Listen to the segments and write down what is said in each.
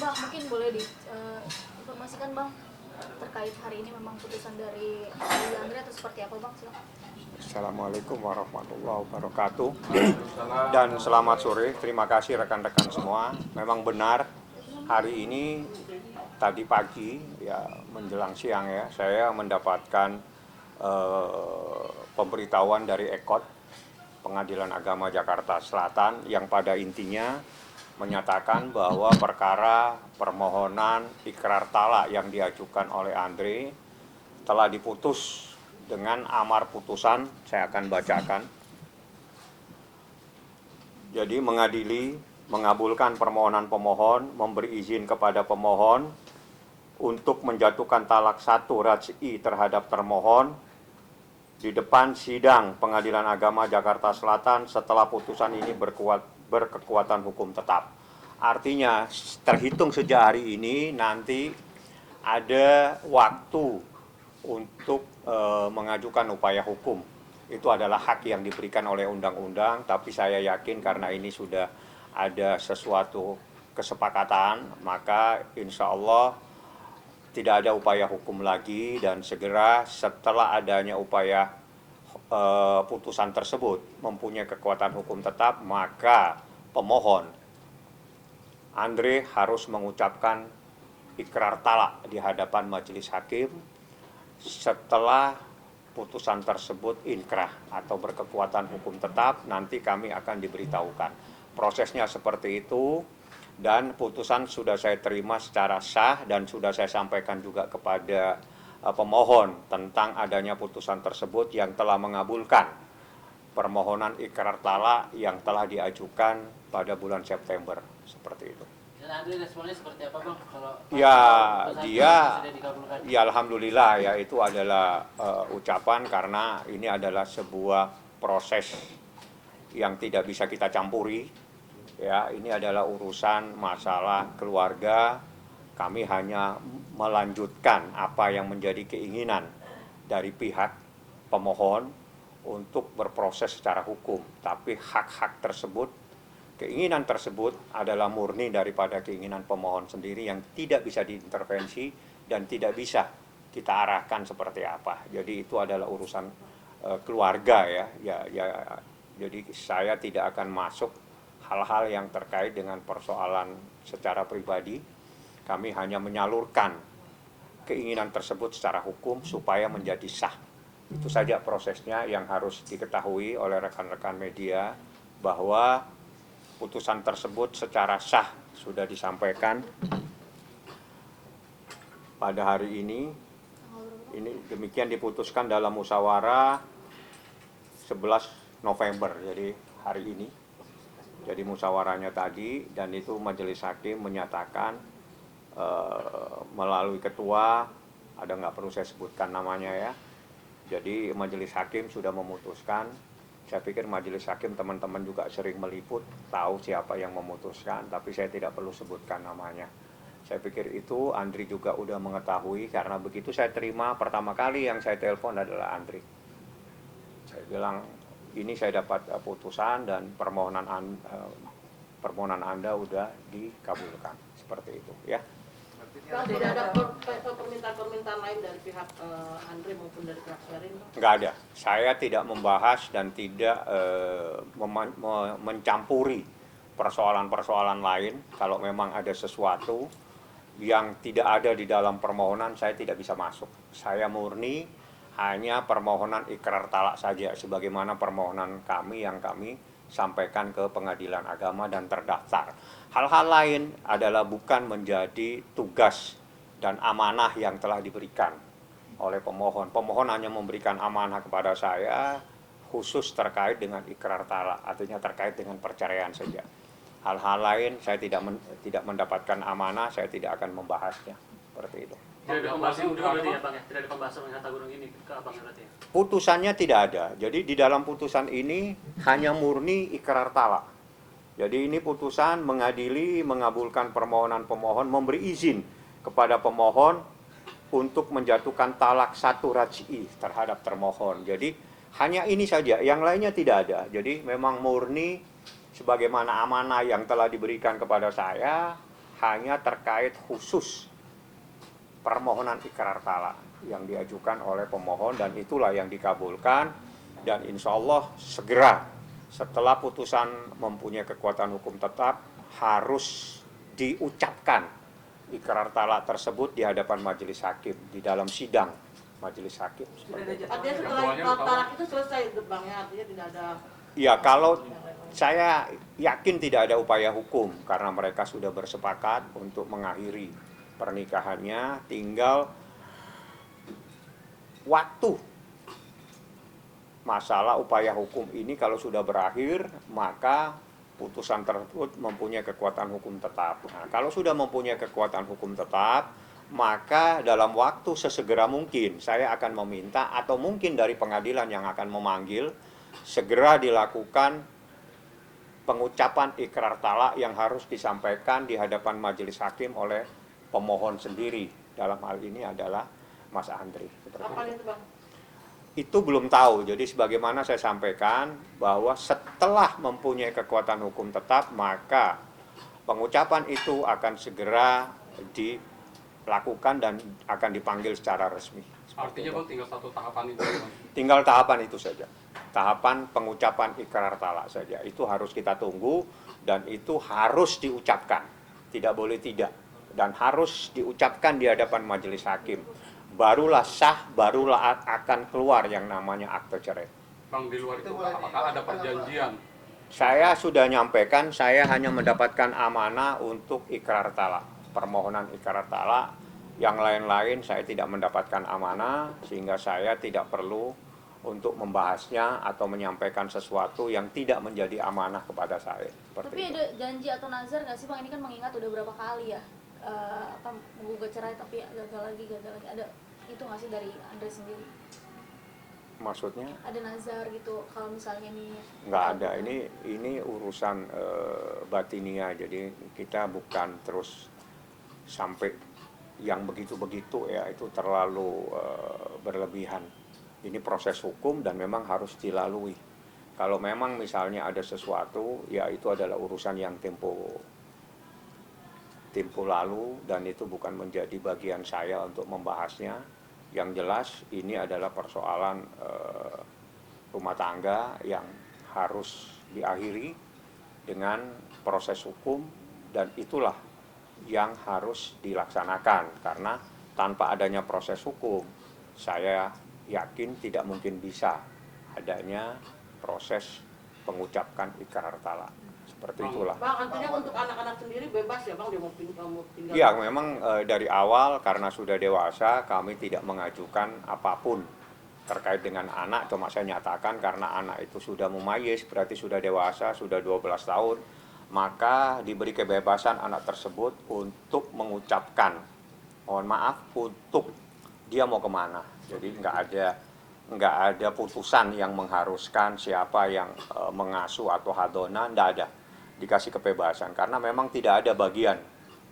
Bang, mungkin boleh diinformasikan Bang terkait hari ini memang putusan dari Andre atau seperti apa Bang? Silakan. Assalamualaikum warahmatullahi wabarakatuh. Dan selamat sore, terima kasih rekan-rekan semua. Memang benar hari ini tadi pagi ya menjelang siang ya saya mendapatkan pemberitahuan dari EKOT Pengadilan Agama Jakarta Selatan yang pada intinya menyatakan bahwa perkara permohonan ikrar talak yang diajukan oleh Andre telah diputus dengan amar putusan. Saya akan bacakan. Jadi mengabulkan permohonan pemohon, memberi izin kepada pemohon untuk menjatuhkan talak 1 raj'i terhadap termohon di depan sidang Pengadilan Agama Jakarta Selatan setelah putusan ini berkekuatan hukum tetap. Artinya terhitung sejak hari ini nanti ada waktu untuk mengajukan upaya hukum. Itu adalah hak yang diberikan oleh undang-undang, tapi saya yakin karena ini sudah ada sesuatu kesepakatan, maka insya Allah tidak ada upaya hukum lagi dan segera setelah adanya upaya putusan tersebut mempunyai kekuatan hukum tetap, maka pemohon Andre harus mengucapkan ikrar talak di hadapan majelis hakim setelah putusan tersebut inkrah atau berkekuatan hukum tetap. Nanti kami akan diberitahukan prosesnya seperti itu. Dan putusan sudah saya terima secara sah dan sudah saya sampaikan juga kepada pemohon tentang adanya putusan tersebut yang telah mengabulkan permohonan ikrar talak yang telah diajukan pada bulan September, seperti itu. Dan Andre responnya seperti apa Bang? Kalau ya alhamdulillah ya, itu adalah ucapan karena ini adalah sebuah proses yang tidak bisa kita campuri. Ya, ini adalah urusan masalah keluarga. Kami hanya melanjutkan apa yang menjadi keinginan dari pihak pemohon untuk berproses secara hukum. Tapi hak-hak tersebut, keinginan tersebut adalah murni daripada keinginan pemohon sendiri yang tidak bisa diintervensi dan tidak bisa kita arahkan seperti apa. Jadi itu adalah urusan keluarga ya. Jadi saya tidak akan masuk hal-hal yang terkait dengan persoalan secara pribadi. Kami hanya menyalurkan keinginan tersebut secara hukum supaya menjadi sah. Itu saja prosesnya yang harus diketahui oleh rekan-rekan media, bahwa putusan tersebut secara sah sudah disampaikan pada hari ini. Ini demikian diputuskan dalam musyawarah 11 November, jadi hari ini. Jadi musyawarahnya tadi, dan itu majelis hakim menyatakan melalui ketua, ada nggak perlu saya sebutkan namanya ya. Jadi majelis hakim sudah memutuskan. Saya pikir majelis hakim teman-teman juga sering meliput, tahu siapa yang memutuskan, tapi saya tidak perlu sebutkan namanya. Saya pikir itu Andri juga udah mengetahui, karena begitu saya terima pertama kali yang saya telepon adalah Andri. Saya bilang, ini saya dapat putusan dan permohonan Anda udah dikabulkan, seperti itu ya. Bang, tidak ada permintaan-permintaan lain dari pihak Andre maupun dari pihak Sherin? Nggak ada. Saya tidak membahas dan tidak mencampuri persoalan-persoalan lain. Kalau memang ada sesuatu yang tidak ada di dalam permohonan, saya tidak bisa masuk. Saya murni hanya permohonan ikrar talak saja, sebagaimana permohonan kami yang kami sampaikan ke Pengadilan Agama dan terdaftar. Hal-hal lain adalah bukan menjadi tugas dan amanah yang telah diberikan oleh pemohon. Pemohon hanya memberikan amanah kepada saya khusus terkait dengan ikrar talak, artinya terkait dengan perceraian saja. Hal-hal lain saya tidak mendapatkan amanah, saya tidak akan membahasnya, seperti itu. Tidak ada pembahasan juga berarti ya Bang ya? Tidak ada pembahasan dengan harta gunung ini ke Abang berarti ya? Putusannya tidak ada. Jadi di dalam putusan ini hanya murni ikrar talak. Jadi ini putusan mengadili, mengabulkan permohonan pemohon, memberi izin kepada pemohon untuk menjatuhkan talak 1 raj'i terhadap termohon. Jadi hanya ini saja, yang lainnya tidak ada. Jadi memang murni sebagaimana amanah yang telah diberikan kepada saya, hanya terkait khusus permohonan ikrar talak yang diajukan oleh pemohon, dan itulah yang dikabulkan, dan insya Allah segera setelah putusan mempunyai kekuatan hukum tetap harus diucapkan ikrar talak tersebut di hadapan majelis hakim di dalam sidang majelis hakim. Artinya setelah talak itu selesai Bang, ya, artinya tidak ada. Ya, kalau saya yakin tidak ada upaya hukum karena mereka sudah bersepakat untuk mengakhiri pernikahannya, tinggal waktu. Masalah upaya hukum ini kalau sudah berakhir, maka putusan tersebut mempunyai kekuatan hukum tetap. Nah, kalau sudah mempunyai kekuatan hukum tetap, maka dalam waktu sesegera mungkin saya akan meminta, atau mungkin dari pengadilan yang akan memanggil, segera dilakukan pengucapan ikrar talak yang harus disampaikan di hadapan majelis hakim oleh pemohon sendiri. Dalam hal ini adalah Mas Andri. Kapan itu Bang? Itu belum tahu. Jadi sebagaimana saya sampaikan bahwa setelah mempunyai kekuatan hukum tetap, maka pengucapan itu akan segera dilakukan dan akan dipanggil secara resmi. Artinya Bang tinggal satu tahapan itu Bang? Tinggal tahapan itu saja. Tahapan pengucapan ikrar talak saja. Itu harus kita tunggu dan itu harus diucapkan. Tidak boleh tidak. Dan harus diucapkan di hadapan majelis hakim. Barulah sah, barulah akan keluar yang namanya akte cerai. Bang, di luar itu apakah ada perjanjian? Saya sudah nyampaikan, saya hanya mendapatkan amanah untuk ikrar talak, permohonan ikrar talak. Yang lain-lain saya tidak mendapatkan amanah, sehingga saya tidak perlu untuk membahasnya atau menyampaikan sesuatu yang tidak menjadi amanah kepada saya. Tapi ada janji atau nazar nggak sih Bang? Ini kan mengingat udah berapa kali ya menggugat cerai tapi gagal lagi. Ada itu nggak sih dari Andre sendiri? Maksudnya? Ada nazar gitu kalau misalnya ini? Nggak ada. Ini urusan batinia. Jadi kita bukan terus sampai yang begitu-begitu ya, itu terlalu berlebihan. Ini proses hukum dan memang harus dilalui. Kalau memang misalnya ada sesuatu, ya itu adalah urusan yang tempo lalu dan itu bukan menjadi bagian saya untuk membahasnya. Yang jelas ini adalah persoalan rumah tangga yang harus diakhiri dengan proses hukum, dan itulah yang harus dilaksanakan, karena tanpa adanya proses hukum saya yakin tidak mungkin bisa adanya proses mengucapkan ikrar talak. Seperti itulah. Bang, artinya untuk anak-anak sendiri bebas ya Bang, dia mau tinggal? Ya, memang dari awal karena sudah dewasa kami tidak mengajukan apapun terkait dengan anak. Cuma saya nyatakan karena anak itu sudah mumayyiz, berarti sudah dewasa, sudah 12 tahun, maka diberi kebebasan anak tersebut untuk mengucapkan, mohon maaf, untuk dia mau kemana. Jadi nggak ada putusan yang mengharuskan siapa yang mengasuh atau hadona, nggak ada. Dikasih kebebasan karena memang tidak ada bagian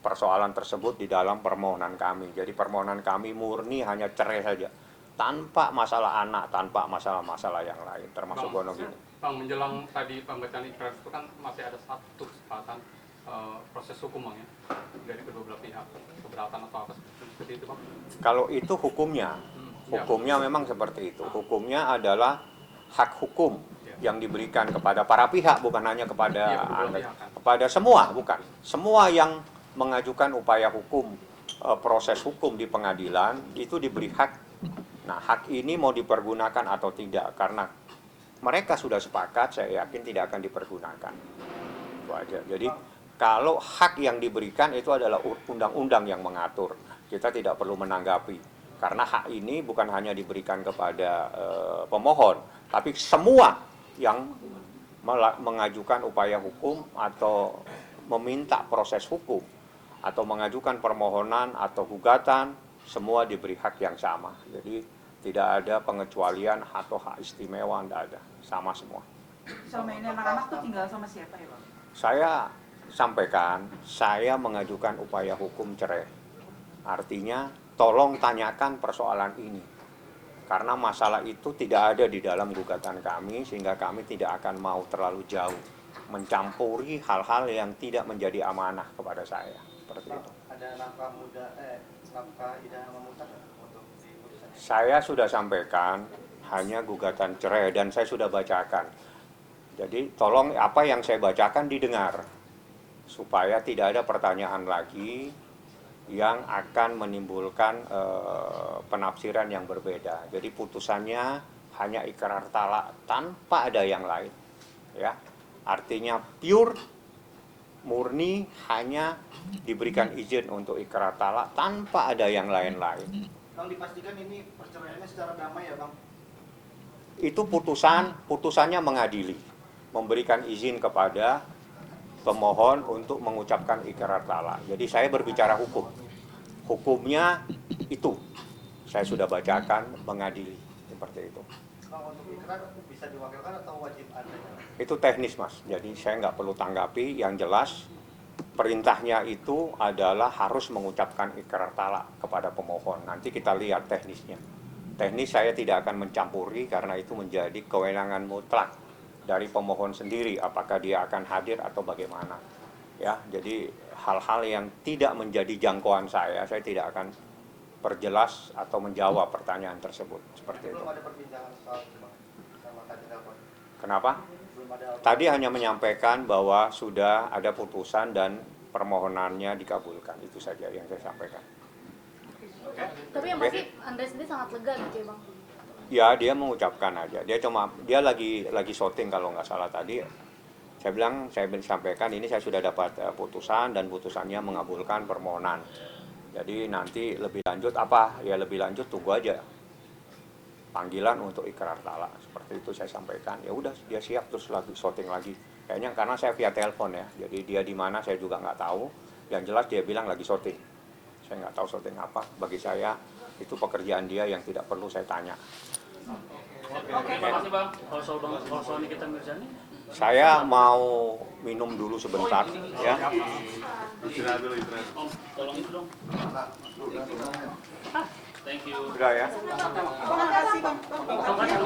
persoalan tersebut di dalam permohonan kami. Jadi permohonan kami murni hanya cerai saja, tanpa masalah anak, tanpa masalah-masalah yang lain, termasuk gonogini. Bang, menjelang tadi pembacaan ikrar itu kan masih ada satu kesempatan proses hukum Bang, ya, dari kedua belah pihak, keberatan atau apa seperti itu Bang? Kalau itu hukumnya memang seperti itu. Hukumnya adalah hak hukum yang diberikan kepada para pihak, bukan hanya kepada kepada semua, bukan. Semua yang mengajukan upaya hukum, proses hukum di pengadilan itu diberi hak. Nah, hak ini mau dipergunakan atau tidak, karena mereka sudah sepakat, saya yakin tidak akan dipergunakan. Itu aja. Jadi kalau hak yang diberikan itu adalah undang-undang yang mengatur, kita tidak perlu menanggapi. Karena hak ini bukan hanya diberikan kepada pemohon, tapi semua yang mengajukan upaya hukum atau meminta proses hukum atau mengajukan permohonan atau gugatan, semua diberi hak yang sama. Jadi tidak ada pengecualian atau hak istimewa, tidak ada, sama semua. Selama ini anak-anak tuh tinggal sama siapa ya Bang? Saya sampaikan, saya mengajukan upaya hukum cerai. Artinya tolong tanyakan persoalan ini. Karena masalah itu tidak ada di dalam gugatan kami, sehingga kami tidak akan mau terlalu jauh mencampuri hal-hal yang tidak menjadi amanah kepada saya. seperti itu. Ada nafkah Ida Mamutar untuk diputuskan? Saya sudah sampaikan hanya gugatan cerai dan saya sudah bacakan. Jadi tolong apa yang saya bacakan didengar supaya tidak ada pertanyaan lagi yang akan menimbulkan penafsiran yang berbeda. Jadi putusannya hanya ikrar talak tanpa ada yang lain, ya. Artinya pure, murni, hanya diberikan izin untuk ikrar talak tanpa ada yang lain-lain. Bang, dipastikan ini perceraiannya secara damai ya Bang? Itu putusannya mengadili, memberikan izin kepada pemohon untuk mengucapkan ikrar talak. Jadi saya berbicara hukum. Hukumnya itu saya sudah bacakan, mengadili seperti itu. Bang, untuk ikrar bisa diwakilkan atau wajib adanya? Itu teknis, Mas. Jadi saya nggak perlu tanggapi. Yang jelas perintahnya itu adalah harus mengucapkan ikrar talak kepada pemohon. Nanti kita lihat teknisnya. Teknis saya tidak akan mencampuri karena itu menjadi kewenangan mutlak dari pemohon sendiri, apakah dia akan hadir atau bagaimana. Ya, jadi hal-hal yang tidak menjadi jangkauan saya tidak akan perjelas atau menjawab pertanyaan tersebut. Seperti itu. Belum ada perbincangan soal itu Bang, sama tadi telepon. Kenapa? Belum ada. Tadi hanya menyampaikan bahwa sudah ada putusan dan permohonannya dikabulkan. Itu saja yang saya sampaikan. Tapi yang pasti Andre sendiri sangat lega gitu ya Bang. Ya, dia mengucapkan aja. Dia lagi shooting kalau nggak salah tadi. Saya sampaikan ini saya sudah dapat putusan dan putusannya mengabulkan permohonan. Jadi nanti lebih lanjut apa? Ya lebih lanjut tunggu aja panggilan untuk ikrar talak. Seperti itu saya sampaikan. Ya udah dia siap terus lagi shooting lagi. Kayaknya karena saya via telepon ya. Jadi dia di mana saya juga nggak tahu. Yang jelas dia bilang lagi shooting. Saya nggak tahu shooting apa. Bagi saya itu pekerjaan dia yang tidak perlu saya tanya. Terima kasih Bang. Kalau soal Nikita Mirzani, Saya mau minum dulu sebentar, ya. Om, tolong itu dong. Thank you. Sudah ya. Terima kasih Bang. Terima kasih.